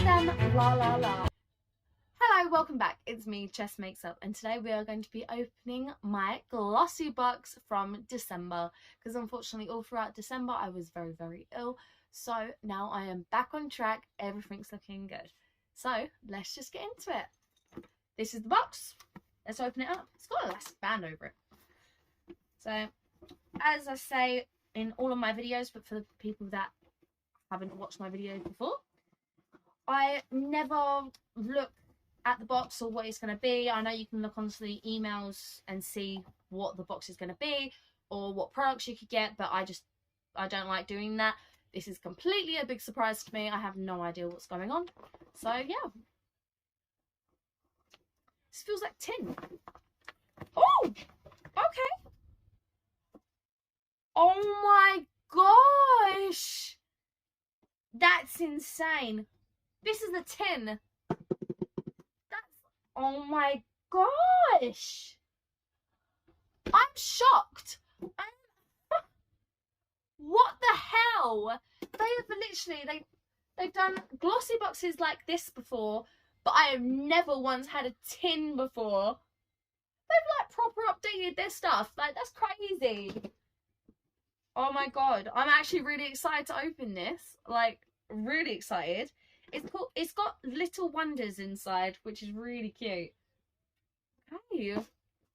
them la la la. Hello, welcome back. It's me, Chess Makes Up, and today we are going to be opening my glossy box from December, because unfortunately all throughout December I was very ill, so now I am back on track. Everything's looking good, so let's just get into it. This is the box. Let's open it up. It's got an elastic band over it. So as I say in all of my videos, but for the people that haven't watched my videos before, I never look at the box or what it's going to be. I know you can look onto the emails and see what the box is going to be or what products you could get, but I don't like doing that. This is completely a big surprise to me. I have no idea what's going on. So yeah. This feels like tin. Oh! Okay. Oh my gosh! That's insane. This is a tin. Oh my gosh! I'm shocked. What the hell? They have literally, they've done glossy boxes like this before, but I have never once had a tin before. They've like proper updated their stuff. Like, that's crazy. Oh my god. I'm actually really excited to open this. Like, really excited. It's got little wonders inside, which is really cute. Oh,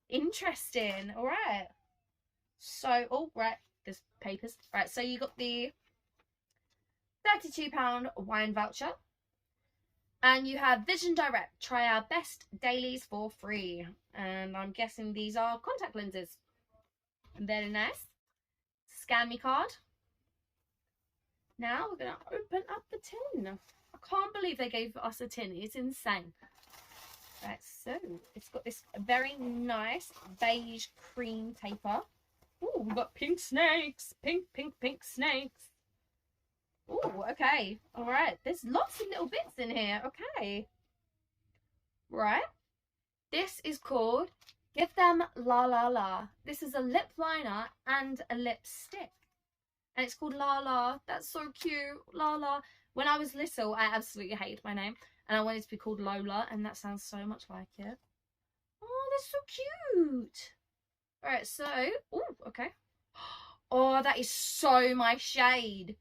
interesting. All right. So, oh, right, there's papers. Right, so you got the £32 wine voucher. And you have Vision Direct. Try our best dailies for free. And I'm guessing these are contact lenses. Very nice. Scan me card. Now we're going to open up the tin. I can't believe they gave us a tin. It's insane. Right, so it's got this very nice beige cream paper. Oh, we've got pink snakes. Pink snakes. Oh, okay. All right. There's lots of little bits in here. Okay. Right. This is called Give Them La La La. This is a lip liner and a lipstick. And it's called La La. That's so cute. La La. When I was little, I absolutely hated my name. And I wanted to be called Lola. And that sounds so much like it. Oh, that's so cute. Alright, so... Oh, okay. Oh, that is so my shade.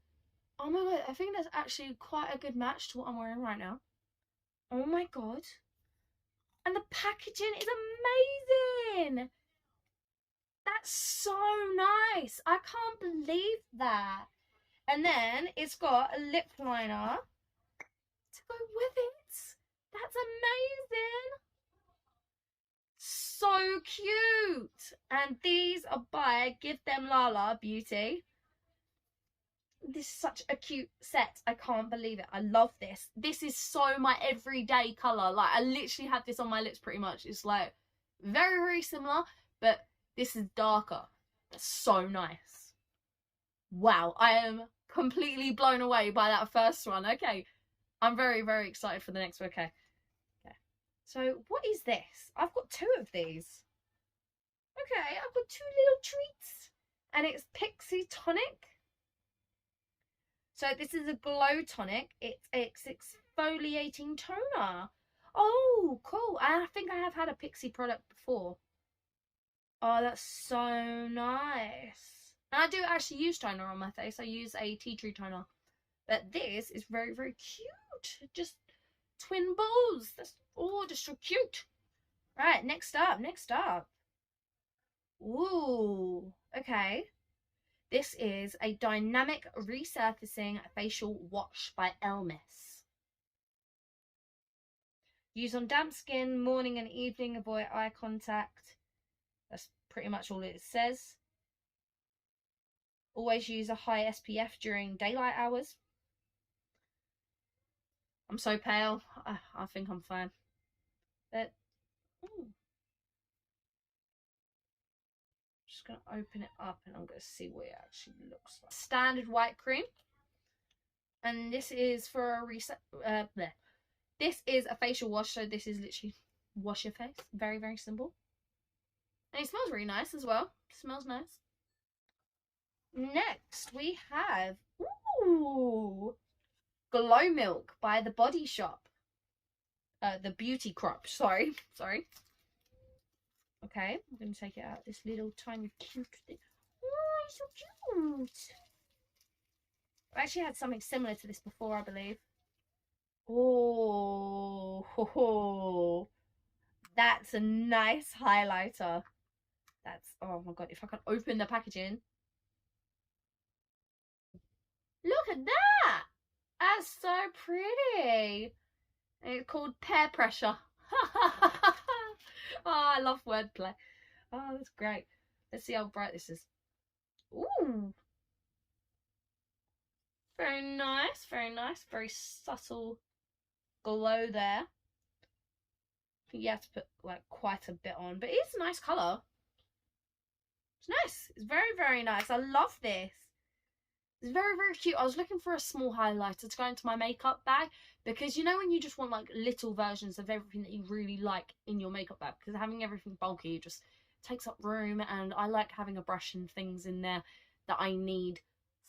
Oh my god, I think that's actually quite a good match to what I'm wearing right now. Oh my god. And the packaging is amazing. That's so nice. I can't believe that. And then it's got a lip liner to go with it. That's amazing. So cute. And these are by Give Them Lala Beauty. This is such a cute set. I can't believe it. I love this. This is so my everyday colour. Like, I literally have this on my lips pretty much. It's like very similar, but this is darker. That's so nice. Wow, I am completely blown away by that first one. Okay, I'm very excited for the next one. Okay. So what is this? I've got two of these. Okay, I've got two little treats, and it's Pixie Tonic. So this is a glow tonic. It's exfoliating toner. Oh, cool. I think I have had a Pixie product before. Oh, that's so nice. And I do actually use toner on my face. I use a tea tree toner. But this is very cute. Just twin balls. That's just so cute. Right, next up. Ooh, okay. This is a dynamic resurfacing facial wash by Elmis. Use on damp skin, morning and evening. Avoid eye contact. That's pretty much all it says. Always use a high SPF during daylight hours. I'm so pale. I think I'm fine. But just going to open it up and I'm going to see what it actually looks like. Standard white cream. And this is for a reset. This is a facial wash, so this is literally wash your face. Very simple. And it smells really nice as well. It smells nice. Next we have Glow Milk by The Body Shop. The Beauty Crop. Sorry. Okay, I'm going to take it out. This little tiny cute thing. Oh, it's so cute. I actually had something similar to this before, I believe. Oh, ho, ho. That's a nice highlighter. That's, oh my god, if I can open the packaging. Look at that! That's so pretty. And it's called Pear Pressure. Oh, I love wordplay. Oh, that's great. Let's see how bright this is. Ooh. Very nice, very nice. Very subtle glow there. I think you have to put like quite a bit on, but it's a nice colour. It's nice. It's very, very nice. I love this. It's very, very cute. I was looking for a small highlighter to go into my makeup bag because you know when you just want like little versions of everything that you really like in your makeup bag, because having everything bulky just takes up room, and I like having a brush and things in there that I need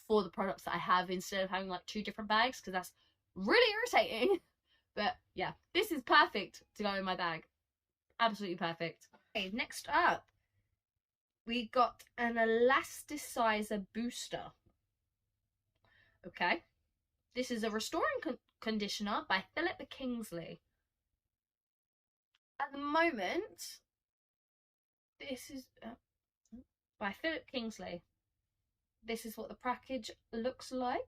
for the products that I have instead of having like 2 different bags, because that's really irritating. But yeah, this is perfect to go in my bag. Absolutely perfect. Okay, next up we got an elasticizer booster. Okay, this is a restoring conditioner by Philip Kingsley. At the moment, this is by Philip Kingsley. This is what the package looks like.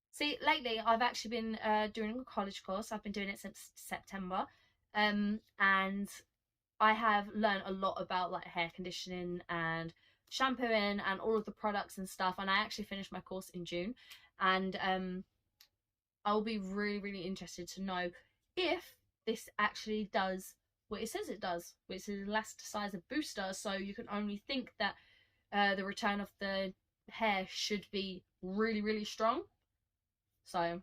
See, lately I've actually been doing a college course. I've been doing it since September, and I have learned a lot about like hair conditioning and shampooing and all of the products and stuff, and I actually finished my course in June, and I'll be really, really interested to know if this actually does what it says it does, which is elasticizer booster, so you can only think that the return of the hair should be really, really strong. So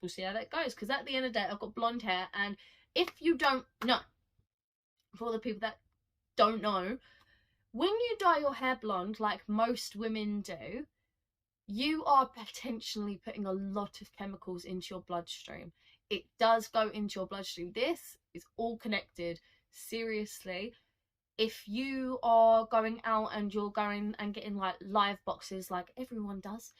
we'll see how that goes, because at the end of the day I've got blonde hair, and if you don't know, for the people that don't know, when you dye your hair blonde like most women do, you are potentially putting a lot of chemicals into your bloodstream. It does go into your bloodstream. This is all connected. Seriously, if you are going out and you're going and getting like live boxes like everyone does,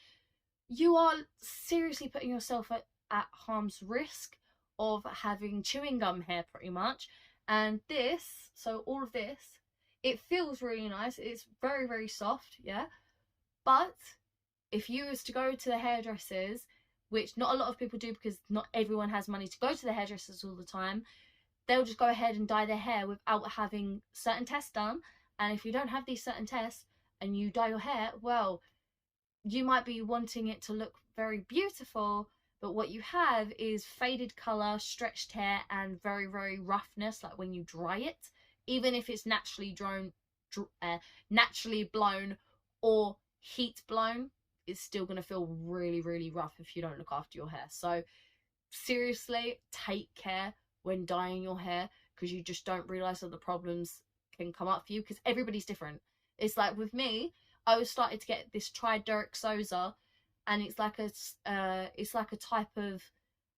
you are seriously putting yourself at harm's risk of having chewing gum hair pretty much. And this, so all of this, it feels really nice. It's very, very soft, yeah. But if you was to go to the hairdressers, which not a lot of people do because not everyone has money to go to the hairdressers all the time, they'll just go ahead and dye their hair without having certain tests done. And if you don't have these certain tests and you dye your hair, well, you might be wanting it to look very beautiful, but what you have is faded colour, stretched hair, and very, very roughness, like when you dry it. Even if it's naturally blown or heat blown, it's still going to feel really, really rough if you don't look after your hair. So seriously, take care when dyeing your hair, because you just don't realise that the problems can come up for you, because everybody's different. It's like with me, I was starting to get this triderexosa, and it's like a type of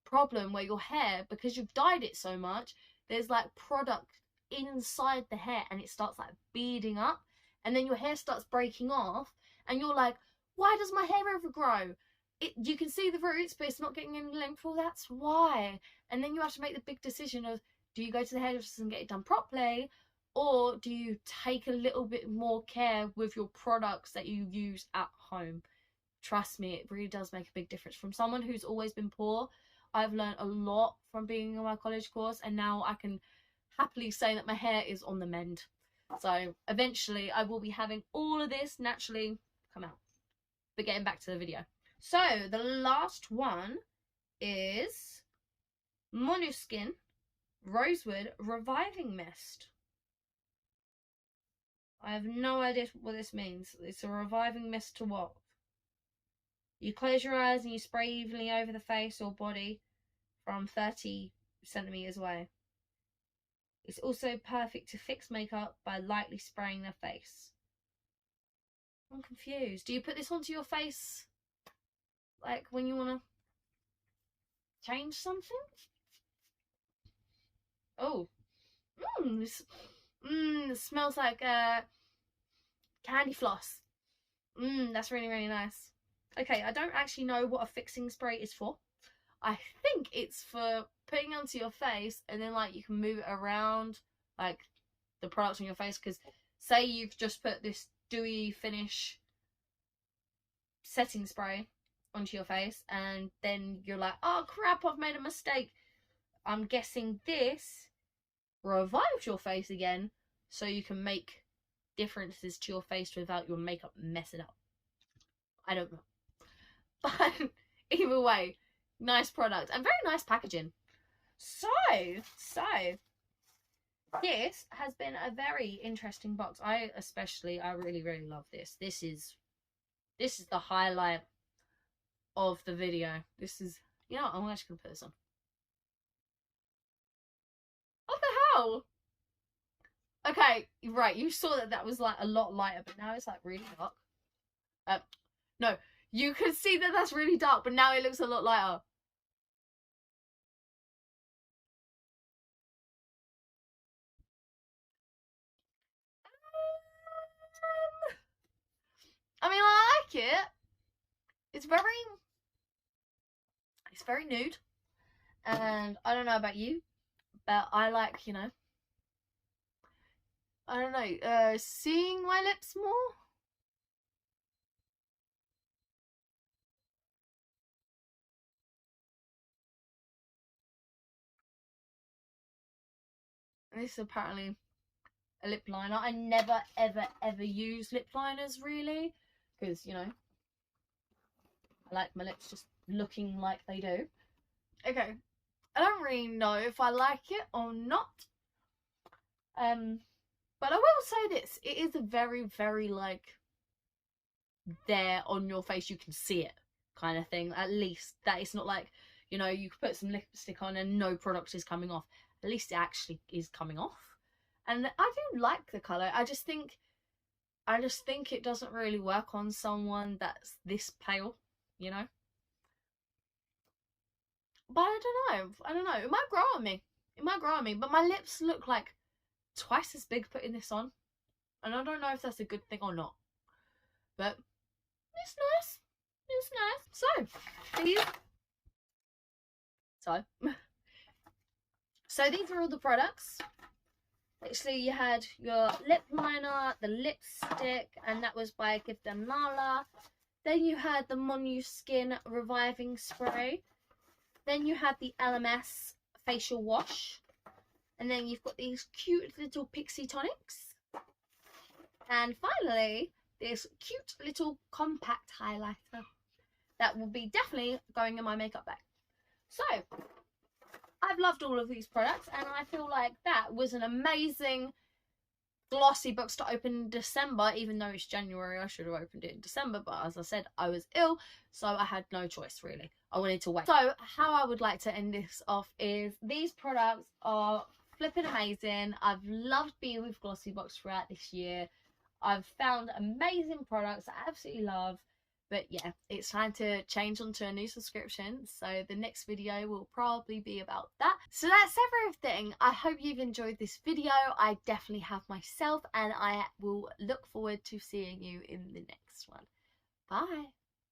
problem where your hair, because you've dyed it so much, there's like product inside the hair and it starts like beading up, and then your hair starts breaking off, and you're like, why does my hair overgrow? You can see the roots, but it's not getting any length. Well, that's why. And then you have to make the big decision of, do you go to the hairdresser and get it done properly, or do you take a little bit more care with your products that you use at home? Trust me, it really does make a big difference. From someone who's always been poor, I've learned a lot from being in my college course, and now I can happily say that my hair is on the mend. So eventually I will be having all of this naturally come out. But getting back to the video. So the last one is Monuskin Rosewood Reviving Mist. I have no idea what this means. It's a reviving mist to what? You close your eyes and you spray evenly over the face or body from 30 centimeters away. It's also perfect to fix makeup by lightly spraying the face. I'm confused. Do you put this onto your face like when you want to change something. Oh, this smells like candy floss. That's really, really nice. Okay, I don't actually know what a fixing spray is for. I think it's for putting onto your face, and then like you can move it around, like the products on your face. Because say you've just put this dewy finish setting spray onto your face, and then you're like, oh crap, I've made a mistake. I'm guessing this revives your face again, so you can make differences to your face without your makeup messing up. I don't know. But either way, nice product and very nice packaging. So this has been a very interesting box. I really, really love this. This is the highlight of the video. This is, you know what, I'm actually gonna put this on. What the hell? Okay, right, you saw that was like a lot lighter, but now it's like really dark. No, you can see that that's really dark, but now it looks a lot lighter. I mean, I like it. It's very nude, and I don't know about you, but I like, you know, I don't know, seeing my lips more. This is apparently a lip liner. I never, ever use lip liners, really, because, you know, I like my lips just looking like they do. Okay, I don't really know if I like it or not. But I will say this, it is a very, very, like, there on your face, you can see it kind of thing. At least that it's not like, you know, you could put some lipstick on and no product is coming off. At least it actually is coming off. And I do like the colour. I just think it doesn't really work on someone that's this pale, you know. But I don't know. It might grow on me. But my lips look like twice as big putting this on. And I don't know if that's a good thing or not. But it's nice. It's nice. So these are all the products. Actually, you had your lip liner, the lipstick, and that was by Nala. Then you had the Monu Skin Reviving Spray. Then you had the LMS Facial Wash. And then you've got these cute little pixie tonics. And finally, this cute little compact highlighter that will be definitely going in my makeup bag. So I've loved all of these products, and I feel like that was an amazing glossy box to open in December. Even though it's January, I should have opened it in December, but as I said, I was ill, so I had no choice really. I wanted to wait. So how I would like to end this off is these products are flipping amazing. I've loved being with Glossybox throughout this year. I've found amazing products I absolutely love. But yeah, it's time to change onto a new subscription. So the next video will probably be about that. So that's everything. I hope you've enjoyed this video. I definitely have myself, and I will look forward to seeing you in the next one. Bye.